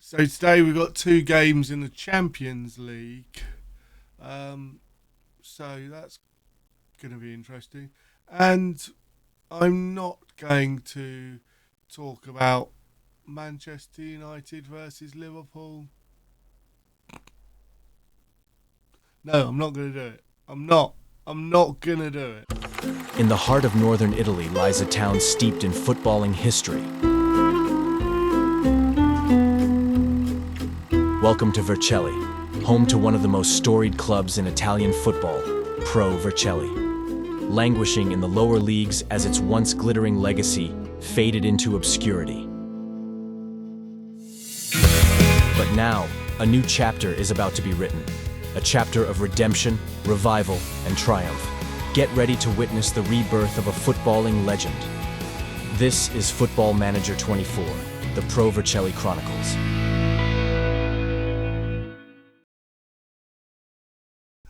So today we've got two games in the Champions League. So that's going to be interesting. And I'm not going to talk about Manchester United versus Liverpool. No, I'm not going to do it. I'm not going to do it. In the heart of northern Italy lies a town steeped in footballing history. Welcome to Vercelli, home to one of the most storied clubs in Italian football, Pro Vercelli. Languishing in the lower leagues as its once glittering legacy faded into obscurity. But now, a new chapter is about to be written. A chapter of redemption, revival, and triumph. Get ready to witness the rebirth of a footballing legend. This is Football Manager 24, the Pro Vercelli Chronicles.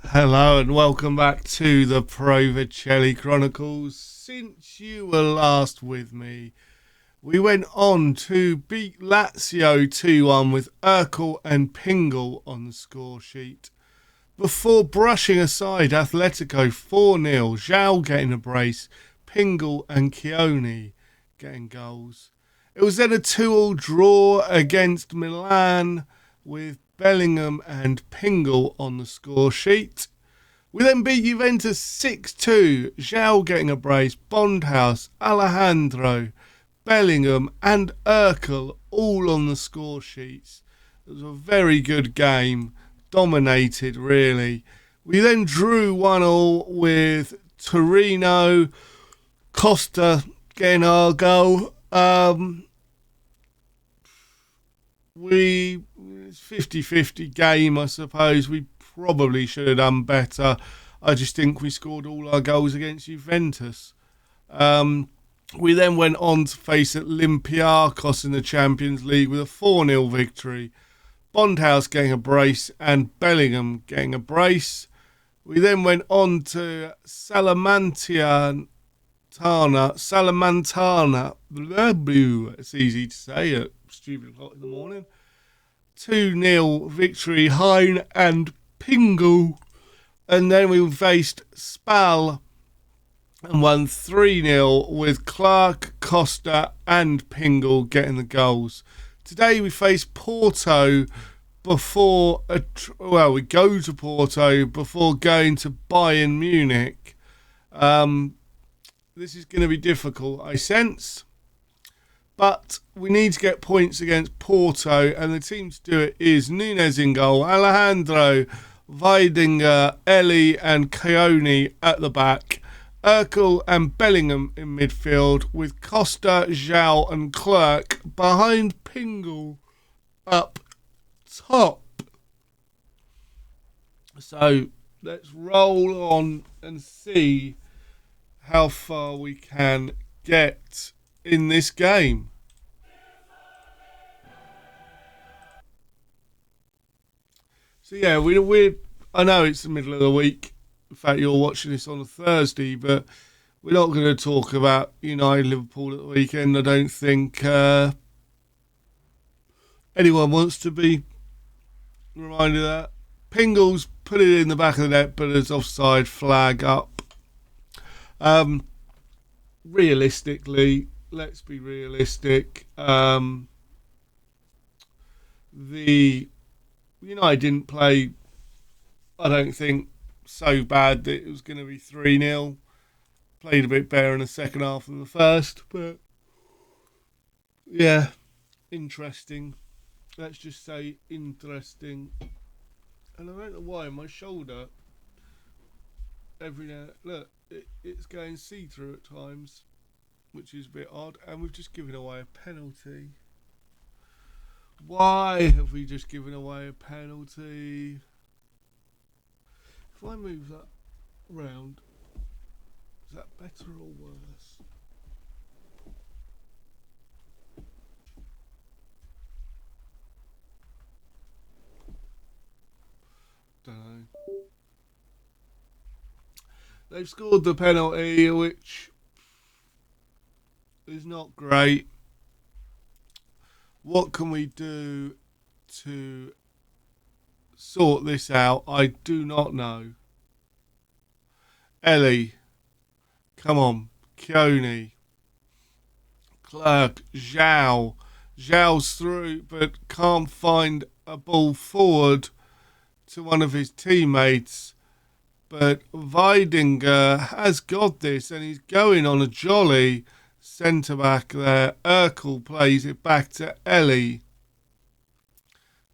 Hello and welcome back to the Pro Vercelli Chronicles. Since you were last with me, we went on to beat Lazio 2-1 with Urkel and Pingle on the score sheet. Before brushing aside Atletico 4-0, João getting a brace, Pingle and Chioni getting goals. It was then a 2-2 draw against Milan with Bellingham and Pingle on the score sheet. We then beat Juventus 6-2, João getting a brace, Bondhouse, Alejandro, Bellingham and Urkel all on the score sheets. It was a very good game. Dominated, really. We then drew 1-1 with Torino, Costa getting our goal. It's 50-50 game, I suppose. We probably should have done better. I just think we scored all our goals against Juventus. We then went on to face Olympiacos in the Champions League with a 4-0 victory. Bondhouse getting a brace and Bellingham getting a brace. We then went on to Salernitana. It's easy to say at stupid o'clock in the morning. 2-0 victory, Hein and Pingle. And then we faced Spal and won 3-0 with Clark, Costa and Pingle getting the goals. Today we face Porto we go to Porto before going to Bayern Munich. This is going to be difficult, I sense. But we need to get points against Porto, and the team to do it is Nunes in goal, Alejandro, Weidinger, Eli and Chioni at the back, Urkel and Bellingham in midfield, with Costa, João and Clark behind Pingle up top. So let's roll on and see how far we can get in this game. So yeah, we I know it's the middle of the week. In fact, you're watching this on a Thursday, but we're not going to talk about United Liverpool at the weekend. I don't think anyone wants to be reminded of that. Pingle's put it in the back of the net, but it's offside, flag up. Realistically, let's be realistic. The United didn't play, I don't think, so bad that it was going to be 3-0. Played a bit better in the second half than the first, but yeah, interesting. Let's just say interesting. And I don't know why my shoulder every now look it's going see-through at times, which is a bit odd. And we've just given away a penalty. Why have we just given away a penalty? If I move that round, is that better or worse? Don't know. They've scored the penalty, which is not great. What can we do to sort this out? I do not know. Ellie, come on. Keone, Clerk, Zhao. Zhao's through, but can't find a ball forward to one of his teammates. But Weidinger has got this, and he's going on a jolly. Centre back there. Urkel plays it back to Ellie.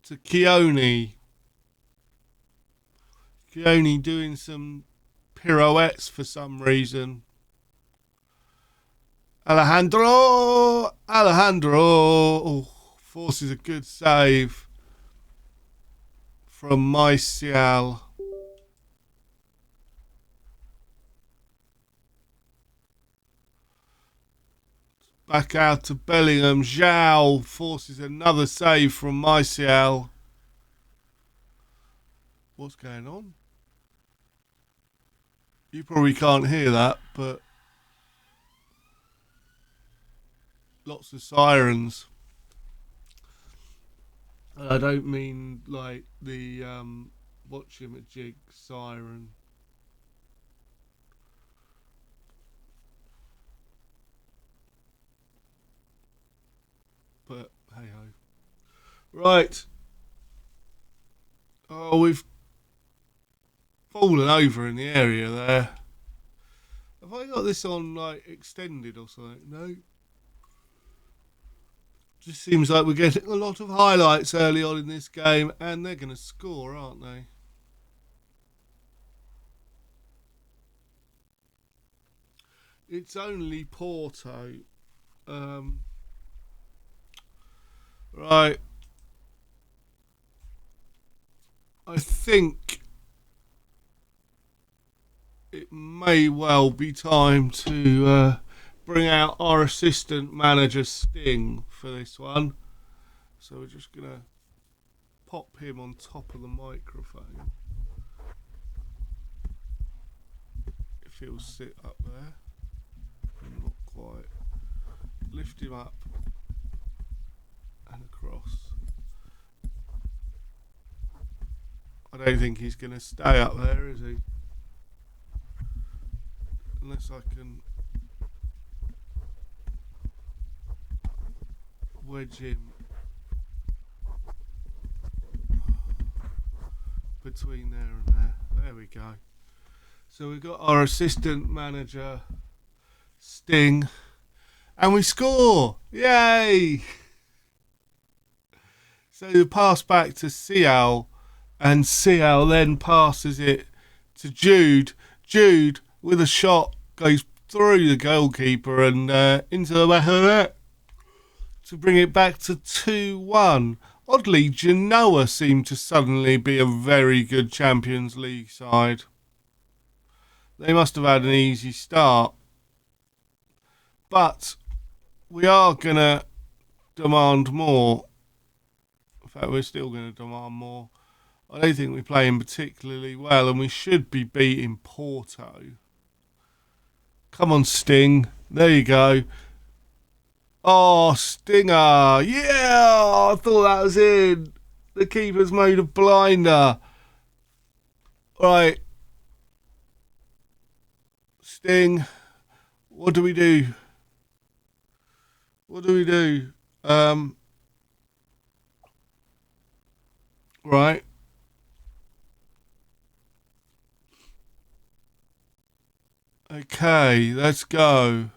To Keone. Keone doing some pirouettes for some reason. Alejandro forces a good save from Maicial. Back out to Bellingham. Zhao forces another save from Maicial. What's going on? You probably can't hear that, but lots of sirens. And I don't mean like the watch-a-jig siren. But hey ho. Right. Oh, we've fallen over in the area there. Have I got this on like extended or something? No. Just seems like we're getting a lot of highlights early on in this game, and they're going to score, aren't they? It's only Porto. Right. I think it may well be time to bring out our assistant manager Sting for this one. So we're just going to pop him on top of the microphone. If he'll sit up there. Not quite. Lift him up and across. I don't think he's going to stay up there, is he? Unless I can wedge him between there and there. There we go. So we've got our assistant manager Sting, and we score! Yay! So the pass back to Sial, and Sial then passes it to Jude. Jude with a shot goes through the goalkeeper and into the back of the net to bring it back to 2-1. Oddly, Genoa seemed to suddenly be a very good Champions League side. They must have had an easy start. But we are going to demand more. In fact, we're still going to demand more. I don't think we're playing particularly well, and we should be beating Porto. Come on, Sting. There you go. Oh, Stinger. Yeah, I thought that was in. The keeper's made a blinder. Right. Sting. What do we do? What do we do? Right. Okay, let's go.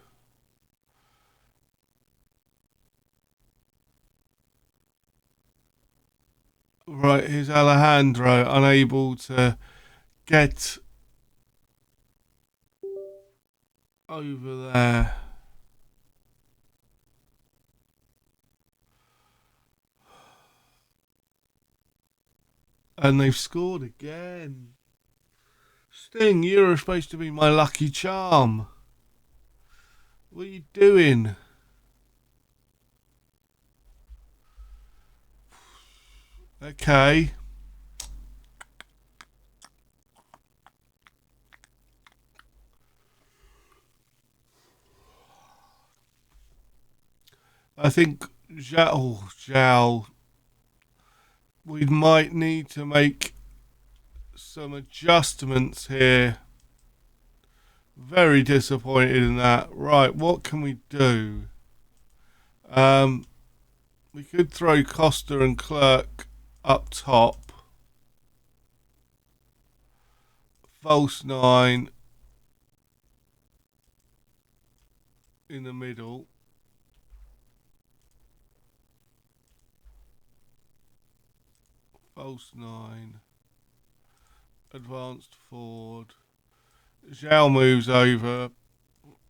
Right, here's Alejandro, unable to get over there. And they've scored again. Sting, you're supposed to be my lucky charm. What are you doing? Okay. I think Zhao we might need to make some adjustments here. Very disappointed in that. Right, what can we do? We could throw Costa and Clerk up top. False 9 in the middle. False 9. Advanced forward. Zhao moves over.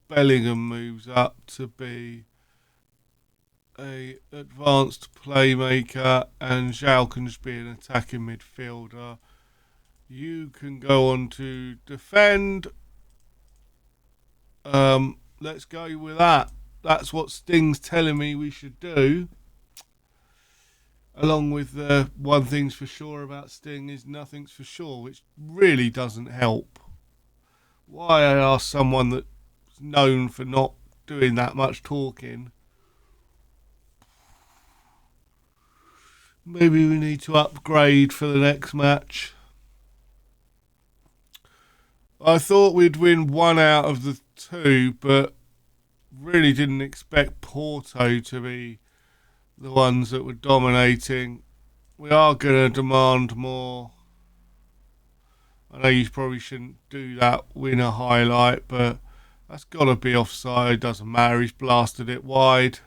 Bellingham moves up to be a advanced playmaker, and Zhao can just be an attacking midfielder. You can go on to defend. Let's go with that. That's what Sting's telling me we should do. Along with the one thing's for sure about Sting is nothing's for sure, which really doesn't help. Why I ask someone that's known for not doing that much talking? Maybe we need to upgrade for the next match. I thought we'd win one out of the two, but really didn't expect Porto to be the ones that were dominating. We are going to demand more. I know you probably shouldn't do that, win a highlight, but that's got to be offside. Doesn't matter, he's blasted it wide.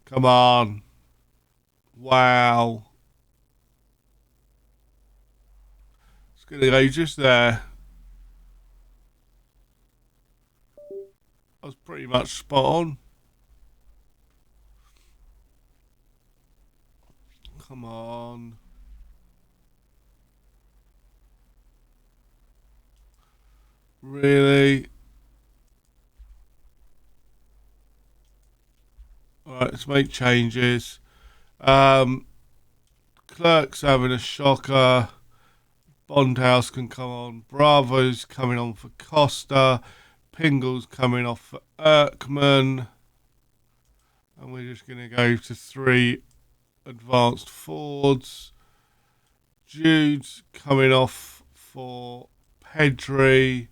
Come on. Wow. It's going to go just there. I was pretty much spot on. Come on. Really? Alright, let's make changes. Clerk's having a shocker. Bondhouse can come on. Bravo's coming on for Costa. Pingle's coming off for Erkman. And we're just going to go to 3 advanced forwards. Jude's coming off for Pedri.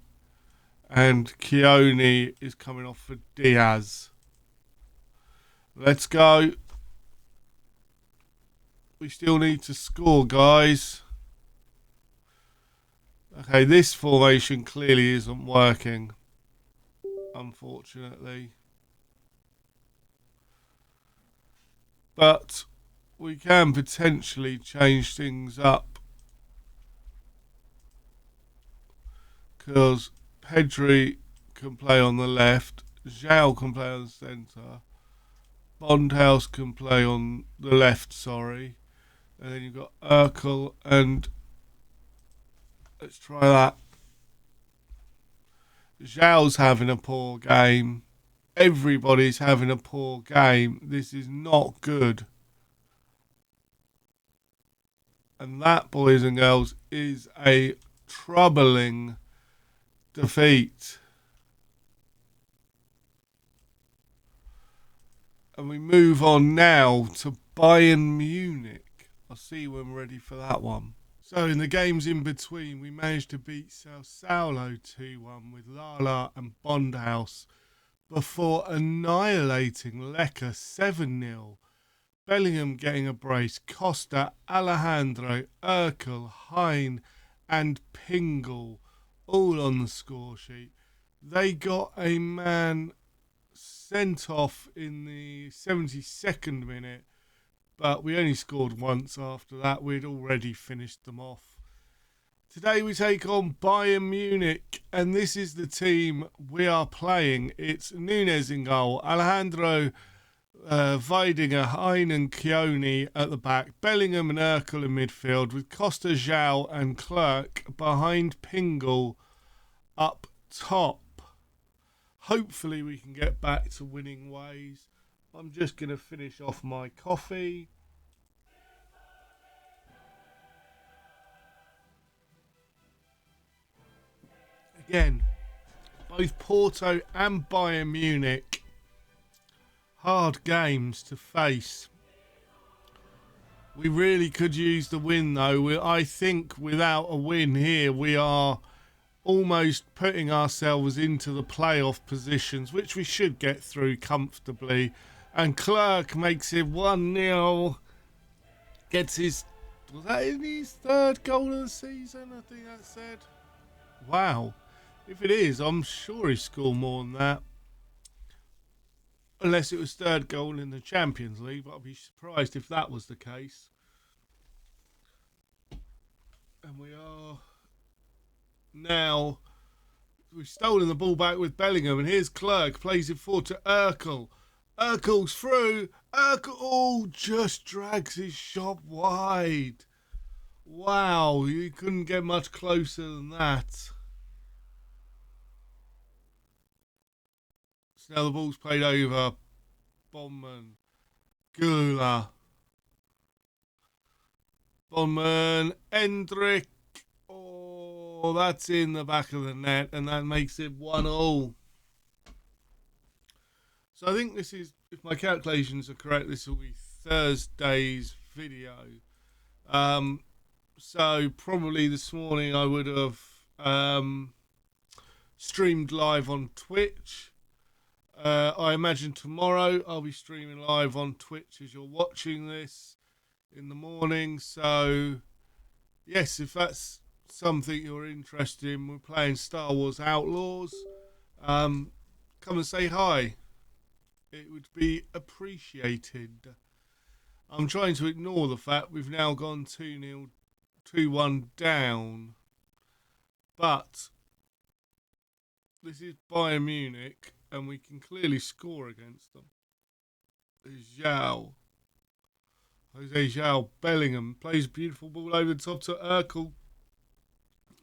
And Keone is coming off for Diaz. Let's go. We still need to score, guys. Okay, this formation clearly isn't working, unfortunately. But we can potentially change things up, because Pedri can play on the left, Zhao can play on the centre, Bondhouse can play on the left, sorry. And then you've got Urkel and... Let's try that. Zhao's having a poor game. Everybody's having a poor game. This is not good. And that, boys and girls, is a troubling defeat. And we move on now to Bayern Munich. I'll see you when we're ready for that one. So in the games in between, we managed to beat Sao Saulo 2-1 with Lala and Bondhouse before annihilating Lecce 7-0. Bellingham getting a brace, Costa, Alejandro, Urkel, Hein and Pingle all on the score sheet. They got a man sent off in the 72nd minute, but we only scored once after that. We'd already finished them off. Today we take on Bayern Munich, and this is the team we are playing. It's Nunes in goal, Alejandro, Weidinger, Hein and Keone at the back, Bellingham and Urkel in midfield, with Costa, Zhao and Clerk behind Pingle up top. Hopefully we can get back to winning ways. I'm just going to finish off my coffee. Again, both Porto and Bayern Munich, hard games to face. We really could use the win, though. I think without a win here, we are almost putting ourselves into the playoff positions, which we should get through comfortably. And Clerk makes it 1-0. Gets his... Was that his third goal of the season? I think that said. Wow. If it is, I'm sure he scored more than that. Unless it was third goal in the Champions League, but I'd be surprised if that was the case. And we are now... We've stolen the ball back with Bellingham, and here's Clerk, plays it forward to Urkel. Urkel's through. Urkel just drags his shot wide. Wow, you couldn't get much closer than that. So now the ball's played over. Bondman. Gula. Bondman. Endrick. Oh, that's in the back of the net, and that makes it 1-1. So I think this is, if my calculations are correct, this will be Thursday's video. So probably this morning I would have streamed live on Twitch. I imagine tomorrow I'll be streaming live on Twitch as you're watching this in the morning. So yes, if that's something you're interested in, we're playing Star Wars Outlaws. Come and say hi. It would be appreciated. I'm trying to ignore the fact we've now gone 2-0, 2-1 down. But this is Bayern Munich, and we can clearly score against them. João. Jose João Bellingham plays a beautiful ball over the top to Urkel.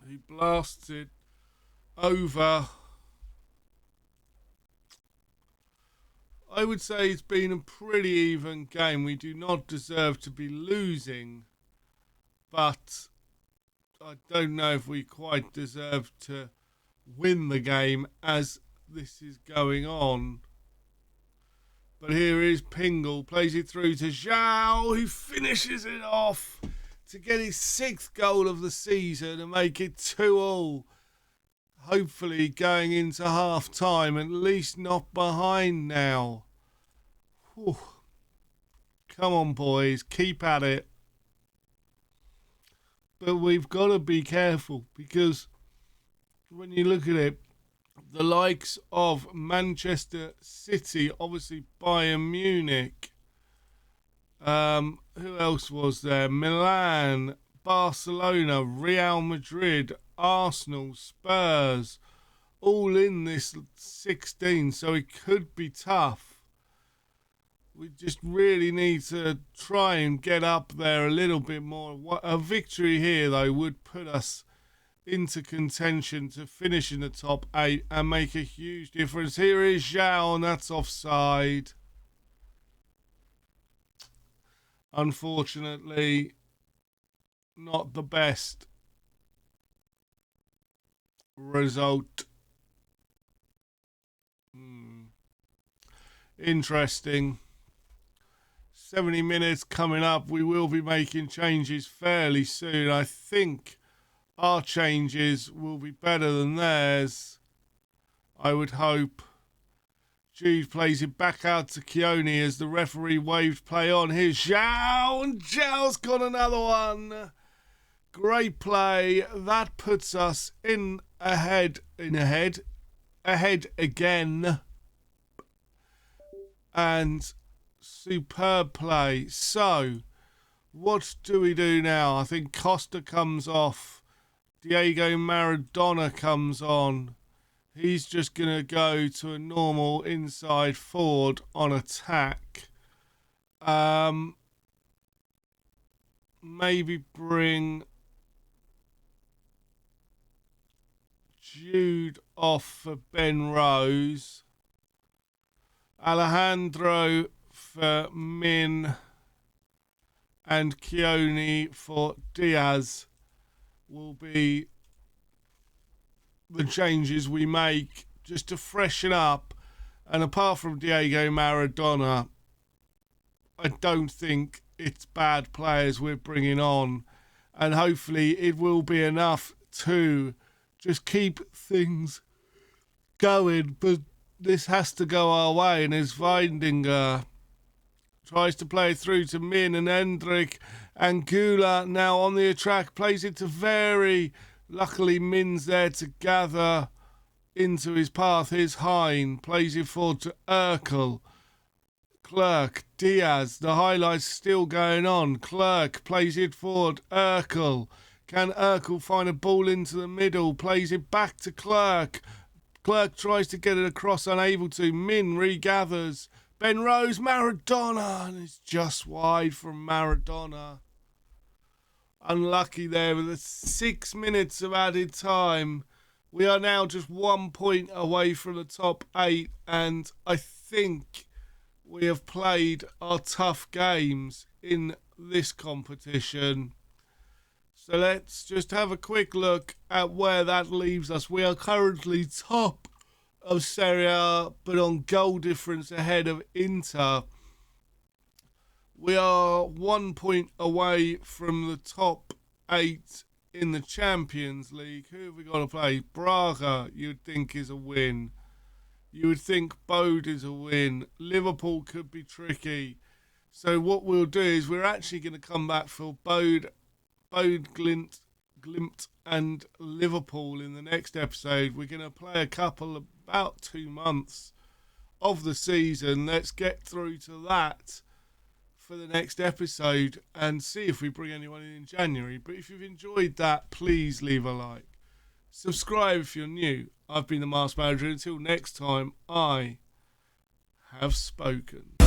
He blasts it over. I would say it's been a pretty even game. We do not deserve to be losing, but I don't know if we quite deserve to win the game as this is going on. But here is Pingle, plays it through to João, who finishes it off to get his 6th goal of the season and make it 2-2. Hopefully going into half time, at least not behind now. Whew. Come on, boys, keep at it. But we've got to be careful, because when you look at it, the likes of Manchester City, obviously Bayern Munich, who else was there? Milan, Barcelona, Real Madrid, Arsenal, Spurs, all in this 16, so it could be tough. We just really need to try and get up there a little bit more. A victory here, though, would put us into contention to finish in the top 8 and make a huge difference. Here is João, and that's offside. Unfortunately, not the best result. Interesting. 70 minutes coming up. We will be making changes fairly soon. I think our changes will be better than theirs, I would hope. Jude plays it back out to Keone as the referee waved play on. Here's João, and João's got another one. Great play. That puts us ahead again. And superb play. So, what do we do now? I think Costa comes off. Diego Maradona comes on. He's just going to go to a normal inside forward on attack. Maybe bring Jude off for Ben Rose. Alejandro for Min. And Keone for Diaz will be the changes we make just to freshen up. And apart from Diego Maradona, I don't think it's bad players we're bringing on, and hopefully it will be enough to just keep things going. But this has to go our way, and as Weidinger tries to play through to Min and Hendrik, and Gula now on the attack, plays it to Very. Luckily Min's there to gather into his path. Here's Hein, plays it forward to Urkel. Clerk, Diaz, the highlight's still going on. Clerk plays it forward, Urkel. Can Urkel find a ball into the middle? Plays it back to Clerk. Clerk tries to get it across, unable to. Min regathers. Ben Rose, Maradona, and it's just wide from Maradona. Unlucky there with the 6 minutes of added time. We are now just 1 point away from the top 8, and I think we have played our tough games in this competition. So let's just have a quick look at where that leaves us. We are currently top of Serie A, but on goal difference ahead of Inter. We are 1 point away from the top 8 in the Champions League. Who have we got to play? Braga, you'd think, is a win. You would think Bode is a win. Liverpool could be tricky. So what we'll do is we're actually going to come back for Bode, Glimt, and Liverpool in the next episode. We're going to play a couple about 2 months of the season. Let's get through to that for the next episode and see if we bring anyone in January. But if you've enjoyed that, please leave a like. Subscribe if you're new. I've been the Masked Manager. Until next time, I have spoken.